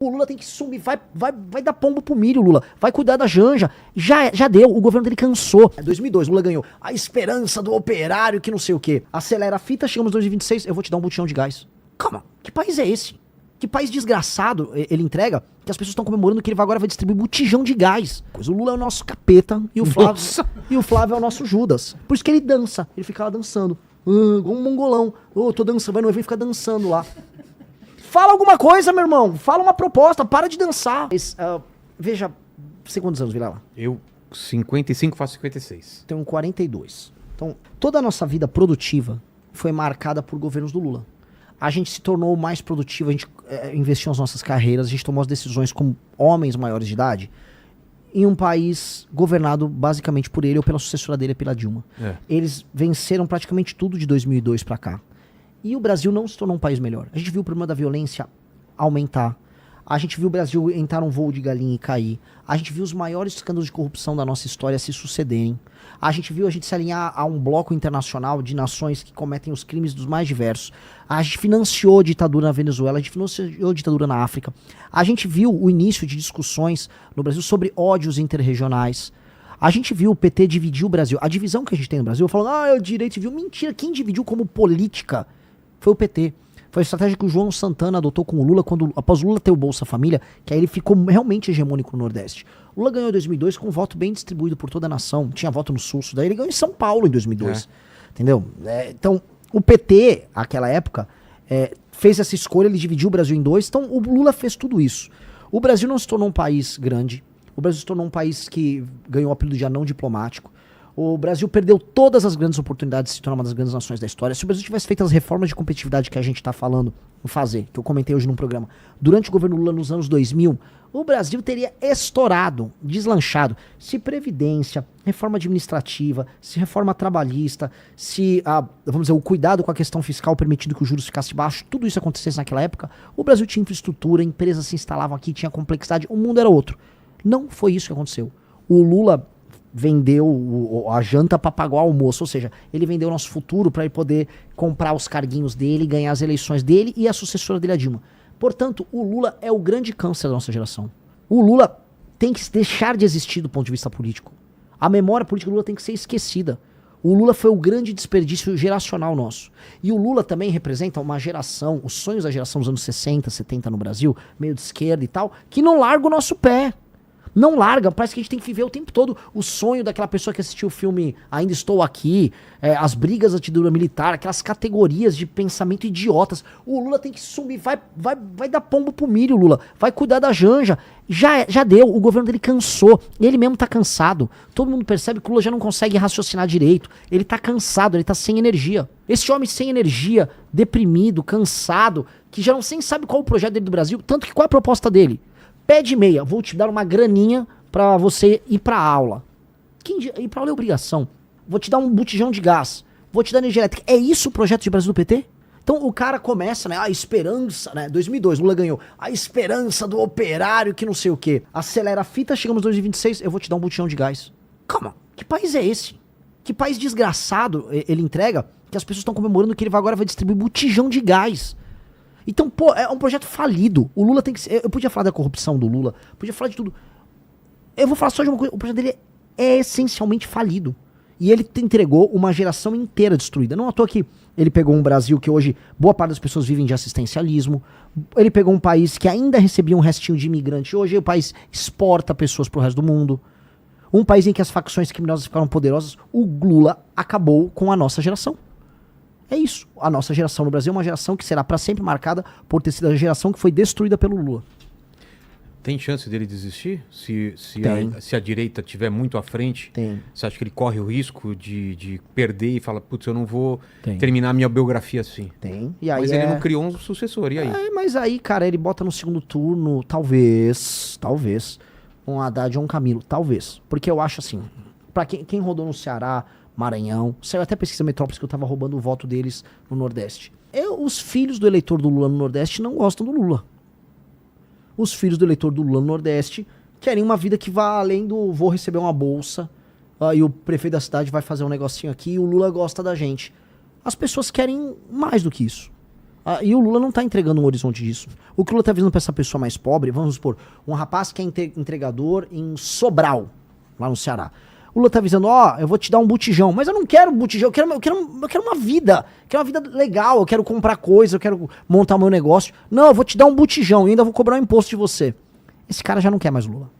O Lula tem que sumir, vai dar pombo pro milho, Lula. Vai cuidar da Janja. Já deu, o governo dele cansou. 2002, Lula ganhou. A esperança do operário que não sei o quê. Acelera a fita, chegamos em 2026, eu vou te dar um botijão de gás. Calma, que país é esse? Que país desgraçado ele entrega que as pessoas estão comemorando que ele agora vai distribuir botijão de gás. Pois o Lula é o nosso capeta e o Flávio é o nosso Judas. Por isso que ele dança, ele fica lá dançando. Igual um mongolão. Tô dançando, vai no evento e fica dançando lá. Fala alguma coisa, meu irmão. Fala uma proposta. Para de dançar. Veja, você quantos anos, Vilela? Eu, 55, faço 56. Tenho 42. Então, toda a nossa vida produtiva foi marcada por governos do Lula. A gente se tornou mais produtivo, a gente investiu nas nossas carreiras, a gente tomou as decisões como homens maiores de idade em um país governado basicamente por ele ou pela sucessora dele, pela Dilma. Eles venceram praticamente tudo de 2002 pra cá. E o Brasil não se tornou um país melhor. A gente viu o problema da violência aumentar. A gente viu o Brasil entrar num voo de galinha e cair. A gente viu os maiores escândalos de corrupção da nossa história se sucederem. A gente viu a gente se alinhar a um bloco internacional de nações que cometem os crimes dos mais diversos. A gente financiou a ditadura na Venezuela, a gente financiou a ditadura na África. A gente viu o início de discussões no Brasil sobre ódios interregionais. A gente viu o PT dividir o Brasil. A divisão que a gente tem no Brasil, falando, é o direito civil. Mentira, quem dividiu como política foi o PT. Foi a estratégia que o João Santana adotou com o Lula após o Lula ter o Bolsa Família, que aí ele ficou realmente hegemônico no Nordeste. O Lula ganhou em 2002 com um voto bem distribuído por toda a nação. Tinha voto no Sul, daí ele ganhou em São Paulo em 2002. Entendeu? Então, o PT, naquela época, fez essa escolha, ele dividiu o Brasil em dois. Então, o Lula fez tudo isso. O Brasil não se tornou um país grande. O Brasil se tornou um país que ganhou o apelido de anão diplomático. O Brasil perdeu todas as grandes oportunidades de se tornar uma das grandes nações da história. Se o Brasil tivesse feito as reformas de competitividade que a gente está falando em fazer, que eu comentei hoje num programa, durante o governo Lula nos anos 2000, o Brasil teria estourado, deslanchado. Se previdência, reforma administrativa, se reforma trabalhista, se, vamos dizer, o cuidado com a questão fiscal permitindo que os juros ficassem baixos, tudo isso acontecesse naquela época, o Brasil tinha infraestrutura, empresas se instalavam aqui, tinha complexidade, o mundo era outro. Não foi isso que aconteceu. O Lula vendeu a janta para pagar o almoço, ou seja, ele vendeu o nosso futuro para ele poder comprar os carguinhos dele, ganhar as eleições dele e a sucessora dele, a Dilma. Portanto, o Lula é o grande câncer da nossa geração. O Lula tem que deixar de existir do ponto de vista político. A memória política do Lula tem que ser esquecida. O Lula foi o grande desperdício geracional nosso. E o Lula também representa uma geração, os sonhos da geração dos anos 60, 70 no Brasil, meio de esquerda e tal, que não larga o nosso pé. Não larga, parece que a gente tem que viver o tempo todo o sonho daquela pessoa que assistiu o filme Ainda Estou Aqui, as brigas da ditadura militar, aquelas categorias de pensamento idiotas. O Lula tem que sumir, vai dar pombo pro milho, Lula. Vai cuidar da Janja. Já deu, o governo dele cansou. Ele mesmo tá cansado. Todo mundo percebe que o Lula já não consegue raciocinar direito. Ele tá cansado, ele tá sem energia. Esse homem sem energia, deprimido, cansado, que já não sabe qual é o projeto dele do Brasil, tanto que qual é a proposta dele? Pé de meia, vou te dar uma graninha pra você ir pra aula. Ir pra aula é obrigação. Vou te dar um botijão de gás. Vou te dar energia elétrica. É isso o projeto de Brasil do PT? Então o cara começa, né? A esperança, né? 2002, Lula ganhou. A esperança do operário que não sei o quê. Acelera a fita, chegamos em 2026, eu vou te dar um botijão de gás. Calma, que país é esse? Que país desgraçado ele entrega que as pessoas estão comemorando que ele agora vai distribuir botijão de gás. Então, pô, é um projeto falido. O Lula tem que ser... Eu podia falar da corrupção do Lula, podia falar de tudo. Eu vou falar só de uma coisa. O projeto dele é essencialmente falido. E ele entregou uma geração inteira destruída. Não à toa que ele pegou um Brasil que hoje boa parte das pessoas vivem de assistencialismo. Ele pegou um país que ainda recebia um restinho de imigrante. Hoje o país exporta pessoas pro resto do mundo. Um país em que as facções criminosas ficaram poderosas. O Lula acabou com a nossa geração. É isso. A nossa geração no Brasil é uma geração que será para sempre marcada por ter sido a geração que foi destruída pelo Lula. Tem chance dele desistir? Se a direita estiver muito à frente, Tem. Você acha que ele corre o risco de perder e fala, putz, eu não vou terminar minha biografia assim? Tem. E aí mas ele não criou um sucessor, e aí? Mas aí, cara, ele bota no segundo turno, talvez, um Haddad ou um Camilo, talvez. Porque eu acho assim, pra quem rodou no Ceará, Maranhão, saiu até pesquisa Metrópolis que eu tava roubando o voto deles no Nordeste. Os filhos do eleitor do Lula no Nordeste não gostam do Lula. Os filhos do eleitor do Lula no Nordeste querem uma vida que vá além do vou receber uma bolsa, e o prefeito da cidade vai fazer um negocinho aqui e o Lula gosta da gente. As pessoas querem mais do que isso. E o Lula não tá entregando um horizonte disso. O que o Lula tá visando pra essa pessoa mais pobre, vamos supor, um rapaz que é entregador em Sobral, lá no Ceará. O Lula tá avisando, eu vou te dar um botijão. Mas eu não quero um botijão, eu quero uma vida. Eu quero uma vida legal, eu quero comprar coisa, eu quero montar o meu negócio. Não, eu vou te dar um botijão e ainda vou cobrar um imposto de você. Esse cara já não quer mais o Lula.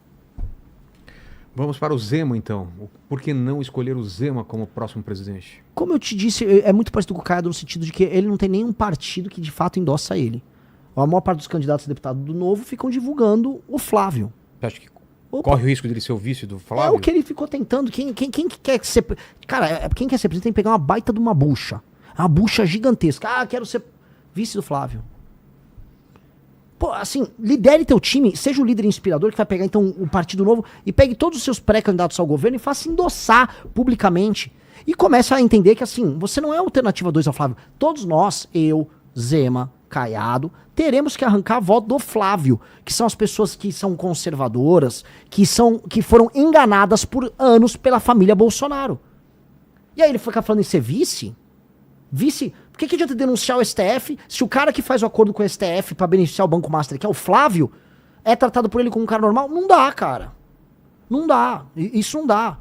Vamos para o Zema, então. Por que não escolher o Zema como próximo presidente? Como eu te disse, é muito parecido com o Caiado no sentido de que ele não tem nenhum partido que de fato endossa ele. A maior parte dos candidatos a deputado do Novo ficam divulgando o Flávio. Você acha que corre o risco dele ser o vice do Flávio? É o que ele ficou tentando. Quem quer ser... Cara, quem quer ser presidente tem que pegar uma baita de uma bucha. Uma bucha gigantesca. Quero ser vice do Flávio. Pô, assim, lidere teu time, seja o líder inspirador que vai pegar então o Partido Novo e pegue todos os seus pré-candidatos ao governo e faça endossar publicamente. E comece a entender que assim, você não é a alternativa 2 ao Flávio. Todos nós, eu, Zema, Caiado, teremos que arrancar voto do Flávio, que são as pessoas que são conservadoras, que foram enganadas por anos pela família Bolsonaro. E aí ele fica falando em ser vice? Vice? Por que adianta denunciar o STF se o cara que faz o acordo com o STF pra beneficiar o Banco Master, que é o Flávio, é tratado por ele como um cara normal? Não dá, cara. Não dá. Isso não dá.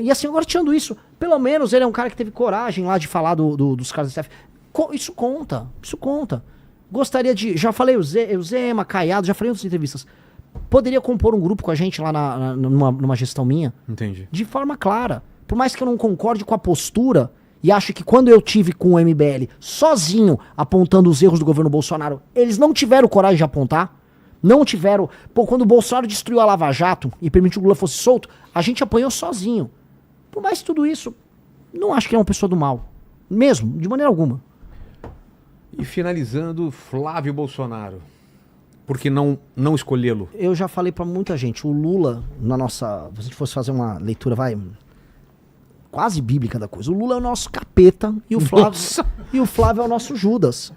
E assim, agora tirando isso, pelo menos ele é um cara que teve coragem lá de falar dos caras do STF. Isso conta. Isso conta. Gostaria de... Já falei o Zema, Caiado, já falei em outras entrevistas. Poderia compor um grupo com a gente lá numa gestão minha? Entendi. De forma clara. Por mais que eu não concorde com a postura e acho que quando eu tive com o MBL sozinho apontando os erros do governo Bolsonaro, eles não tiveram coragem de apontar. Não tiveram... Pô, quando o Bolsonaro destruiu a Lava Jato e permitiu que o Lula fosse solto, a gente apanhou sozinho. Por mais que tudo isso, não acho que ele é uma pessoa do mal. Mesmo, de maneira alguma. E finalizando, Flávio Bolsonaro. Por que não escolhê-lo? Eu já falei pra muita gente, o Lula, se a gente fosse fazer uma leitura, quase bíblica da coisa, o Lula é o nosso capeta e o Flávio é o nosso Judas.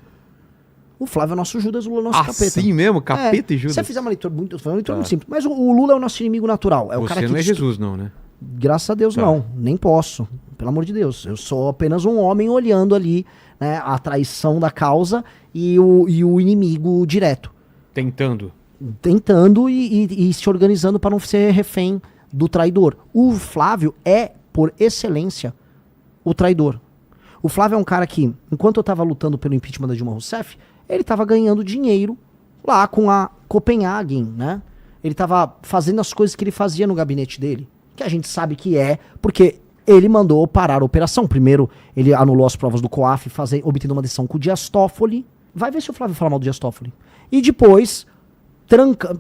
O Flávio é o nosso Judas, o Lula é o nosso capeta. Assim mesmo? Capeta e Judas? Se você fizer uma leitura muito simples, mas o Lula é o nosso inimigo natural. É o cara que não é Jesus não, né? Graças a Deus não, nem posso. Pelo amor de Deus, eu sou apenas um homem olhando ali, né, a traição da causa e o inimigo direto. Tentando e se organizando para não ser refém do traidor. O Flávio é, por excelência, o traidor. O Flávio é um cara que, enquanto eu tava lutando pelo impeachment da Dilma Rousseff, ele tava ganhando dinheiro lá com a Copenhagen, né? Ele tava fazendo as coisas que ele fazia no gabinete dele, que a gente sabe que é, porque ele mandou parar a operação. Primeiro, ele anulou as provas do COAF, obtendo uma decisão com o Dias Toffoli. Vai ver se o Flávio fala mal do Dias Toffoli. E depois,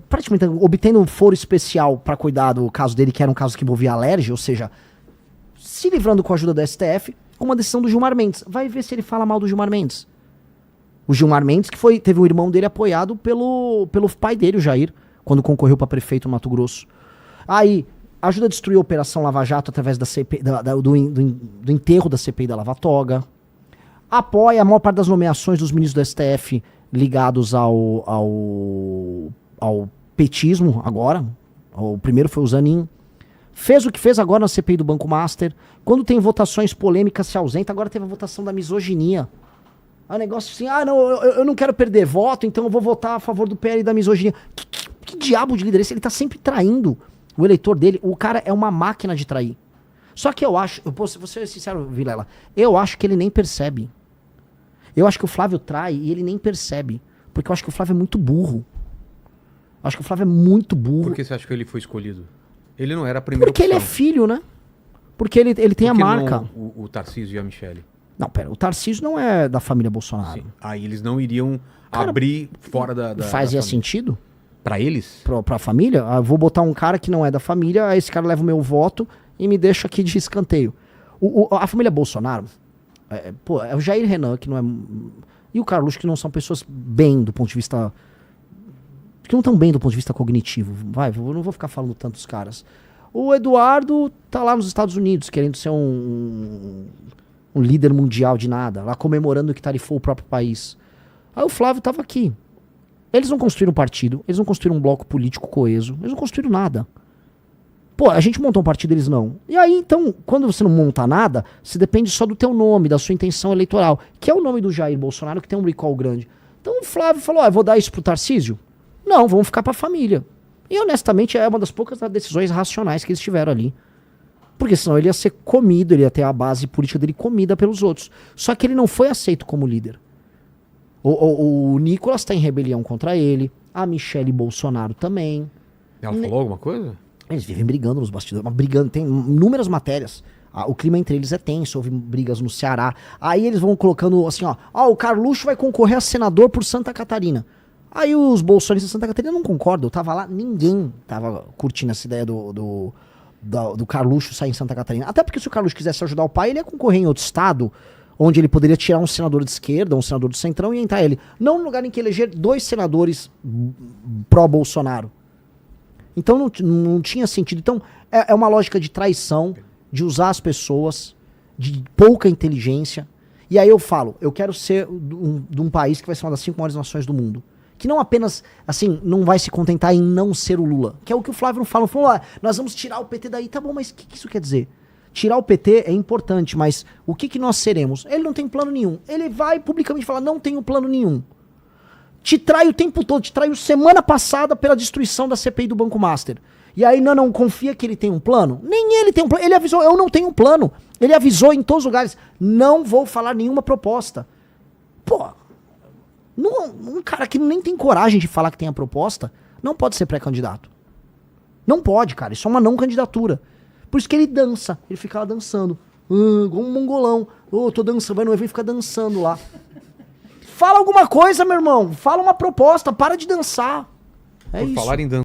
praticamente obtendo um foro especial para cuidar do caso dele, que era um caso que envolvia alergia, ou seja, se livrando com a ajuda do STF, com uma decisão do Gilmar Mendes. Vai ver se ele fala mal do Gilmar Mendes. O Gilmar Mendes, que teve um irmão dele apoiado pelo pai dele, o Jair, quando concorreu para prefeito no Mato Grosso. Aí, ajuda a destruir a Operação Lava Jato através da CPI, do enterro da CPI da Lava Toga. Apoia a maior parte das nomeações dos ministros do STF ligados ao petismo agora. O primeiro foi o Zanin. Fez o que fez agora na CPI do Banco Master. Quando tem votações polêmicas, se ausenta. Agora teve a votação da misoginia. É um negócio assim, eu não quero perder voto, então eu vou votar a favor do PL e da misoginia. Que diabo de líder é esse? Ele tá sempre traindo o eleitor dele. O cara é uma máquina de trair. Só que eu acho, vou ser sincero, Vilela, eu acho que ele nem percebe. Eu acho que o Flávio trai e ele nem percebe. Porque eu acho que o Flávio é muito burro. Eu acho que o Flávio é muito burro. Por que você acha que ele foi escolhido? Ele não era a primeira Porque opção. ele é filho, né? Porque ele tem a marca. Não, o Tarcísio e a Michele. Não, pera, o Tarcísio não é da família Bolsonaro. Sim. Aí eles não iriam abrir fora da fazia sentido? Pra eles? Pra família? Eu vou botar um cara que não é da família, aí esse cara leva o meu voto e me deixa aqui de escanteio. A família Bolsonaro, é o Jair Renan, que não é... E o Carlos, que não são pessoas bem do ponto de vista... Que não estão bem do ponto de vista cognitivo. Eu não vou ficar falando tantos caras. O Eduardo tá lá nos Estados Unidos, querendo ser um líder mundial de nada, lá comemorando que tarifou o próprio país. Aí o Flávio tava aqui. Eles não construíram um partido, eles não construíram um bloco político coeso, eles não construíram nada. Pô, a gente montou um partido, eles não. E aí, então, quando você não monta nada, você depende só do teu nome, da sua intenção eleitoral, que é o nome do Jair Bolsonaro, que tem um recall grande. Então o Flávio falou, eu vou dar isso pro Tarcísio? Não, vamos ficar pra família. E honestamente, é uma das poucas decisões racionais que eles tiveram ali. Porque senão ele ia ser comido, ele ia ter a base política dele comida pelos outros. Só que ele não foi aceito como líder. O Nicolas tá em rebelião contra ele, a Michele Bolsonaro também. Ela falou alguma coisa? Eles vivem brigando nos bastidores, mas brigando, tem inúmeras matérias. O clima entre eles é tenso, houve brigas no Ceará. Aí eles vão colocando assim, o Carluxo vai concorrer a senador por Santa Catarina. Aí os bolsonaristas de Santa Catarina não concordam. Eu tava lá, ninguém tava curtindo essa ideia do Carluxo sair em Santa Catarina. Até porque se o Carluxo quisesse ajudar o pai, ele ia concorrer em outro estado, onde ele poderia tirar um senador de esquerda, um senador do centrão e entrar ele. Não no lugar em que eleger 2 senadores pró-Bolsonaro. Então não tinha sentido. Então é uma lógica de traição, de usar as pessoas, de pouca inteligência. E aí eu falo, eu quero ser de um país que vai ser uma das 5 maiores nações do mundo. Que não apenas, assim, não vai se contentar em não ser o Lula. Que é o que o Flávio não fala. Falou, nós vamos tirar o PT daí. Tá bom, mas o que isso quer dizer? Tirar o PT é importante, mas o que nós seremos? Ele não tem plano nenhum. Ele vai publicamente falar, não tenho plano nenhum. Te trai o tempo todo, te traiu semana passada pela destruição da CPI do Banco Master. E aí não confia que ele tem um plano? Nem ele tem um plano. Ele avisou, eu não tenho um plano. Ele avisou em todos os lugares, não vou falar nenhuma proposta. Pô, um cara que nem tem coragem de falar que tem a proposta, não pode ser pré-candidato. Não pode, cara. Isso é uma não candidatura. Por isso que ele dança. Ele fica lá dançando. Igual um mongolão. Tô dançando, vai no evento e fica dançando lá. Fala alguma coisa, meu irmão. Fala uma proposta. Para de dançar. É Por isso. falar em dança.